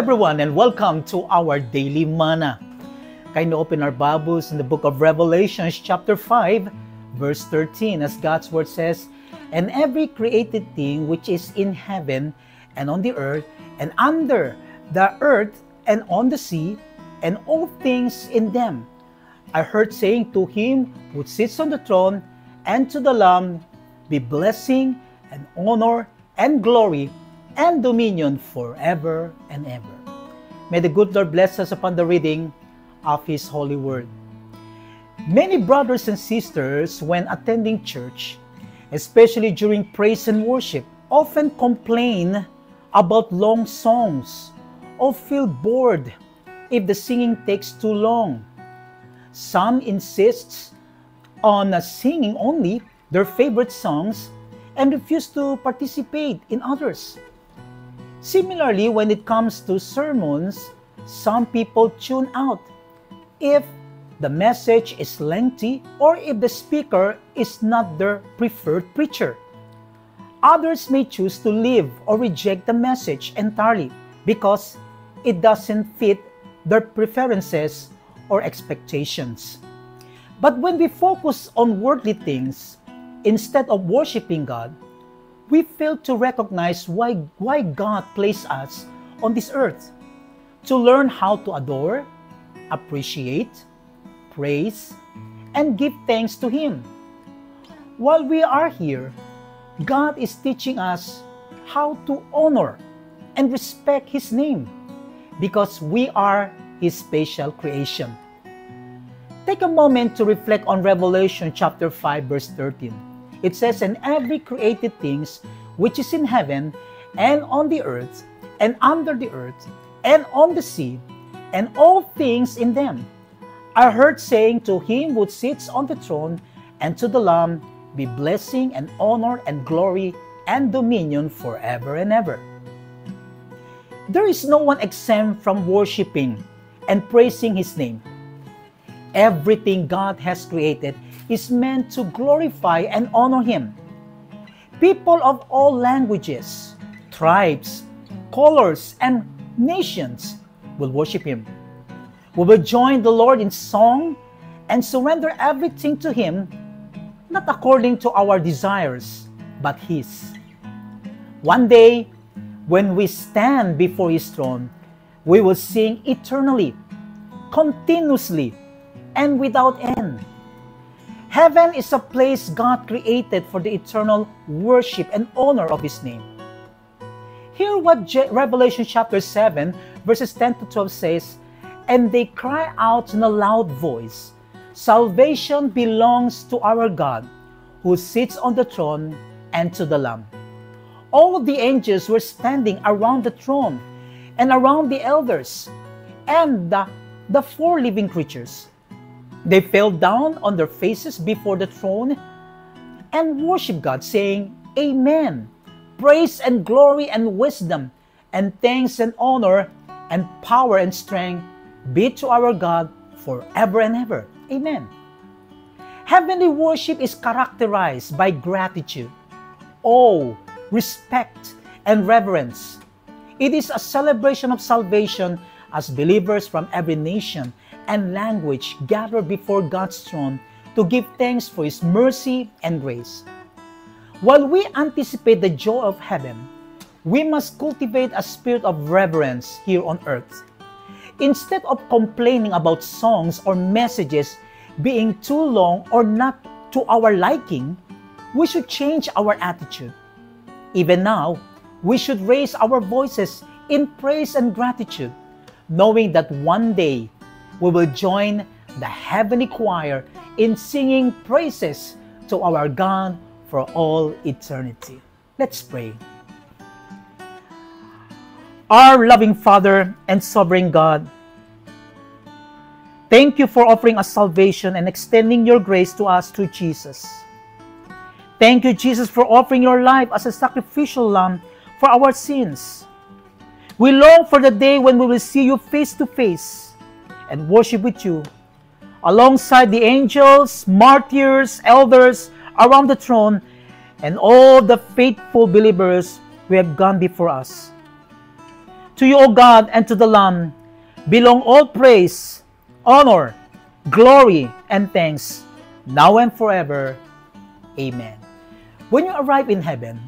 everyone, and welcome to our Daily Manna. Kindly open our Bibles in the book of Revelation, chapter 5, verse 13, as God's word says, "And every created thing which is in heaven and on the earth and under the earth and on the sea, and all things in them, I heard saying to him who sits on the throne and to the Lamb, be blessing and honor and glory and dominion forever and ever." May the good Lord bless us upon the reading of His holy word. Many brothers and sisters, when attending church, especially during praise and worship, often complain about long songs or feel bored if the singing takes too long. Some insist on singing only their favorite songs and refuse to participate in others. Similarly, when it comes to sermons, some people tune out if the message is lengthy or if the speaker is not their preferred preacher. Others may choose to leave or reject the message entirely because it doesn't fit their preferences or expectations. But when we focus on worldly things instead of worshiping God, we fail to recognize why God placed us on this earth, to learn how to adore, appreciate, praise, and give thanks to Him. While we are here, God is teaching us how to honor and respect His name because we are His special creation. Take a moment to reflect on Revelation chapter 5, verse 13. It says, "And every created things which is in heaven and on the earth and under the earth and on the sea, and all things in them, I heard saying to him who sits on the throne and to the Lamb, be blessing and honor and glory and dominion forever and ever." There is no one exempt from worshiping and praising His name. Everything God has created is meant to glorify and honor Him. People of all languages, tribes, colors, and nations will worship Him. We will join the Lord in song and surrender everything to Him, not according to our desires, but His. One day, when we stand before His throne, we will sing eternally, continuously, and without end. Heaven is a place God created for the eternal worship and honor of His name. Hear what Revelation chapter 7, verses 10 to 12 says, "And they cry out in a loud voice, salvation belongs to our God, who sits on the throne and to the Lamb." All of the angels were standing around the throne and around the elders and the four living creatures. They fell down on their faces before the throne and worshiped God, saying, "Amen. Praise and glory and wisdom and thanks and honor and power and strength be to our God forever and ever. Amen." Heavenly worship is characterized by gratitude, awe, respect, and reverence. It is a celebration of salvation as believers from every nation and language gather before God's throne to give thanks for His mercy and grace. While we anticipate the joy of heaven, we must cultivate a spirit of reverence here on earth. Instead of complaining about songs or messages being too long or not to our liking, we should change our attitude. Even now, we should raise our voices in praise and gratitude, knowing that one day we will join the heavenly choir in singing praises to our God for all eternity. Let's pray. Our loving Father and sovereign God, thank You for offering us salvation and extending Your grace to us through Jesus. Thank You, Jesus, for offering Your life as a sacrificial lamb for our sins. We long for the day when we will see You face to face and worship with You, alongside the angels, martyrs, elders around the throne, and all the faithful believers who have gone before us. To you, O God, and to the Lamb belong all praise, honor, glory, and thanks, now and forever. Amen. When you arrive in heaven,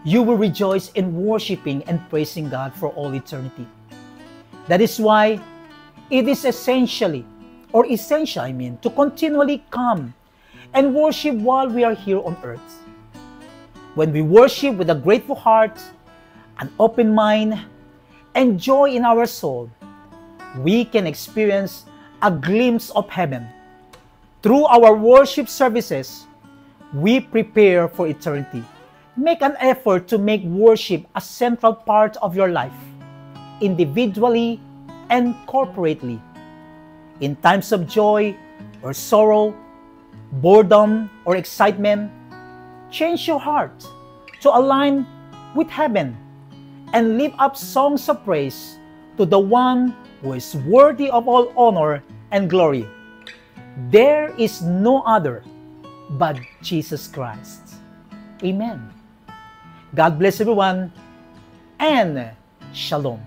you will rejoice in worshiping and praising God for all eternity. That is why it is essential, to continually come and worship while we are here on earth. When we worship with a grateful heart, an open mind, and joy in our soul, we can experience a glimpse of heaven. Through our worship services, we prepare for eternity. Make an effort to make worship a central part of your life, individually and corporately. In times of joy or sorrow, boredom or excitement, change your heart to align with heaven and lift up songs of praise to the one who is worthy of all honor and glory. There is no other but Jesus Christ. Amen. God bless everyone, and Shalom.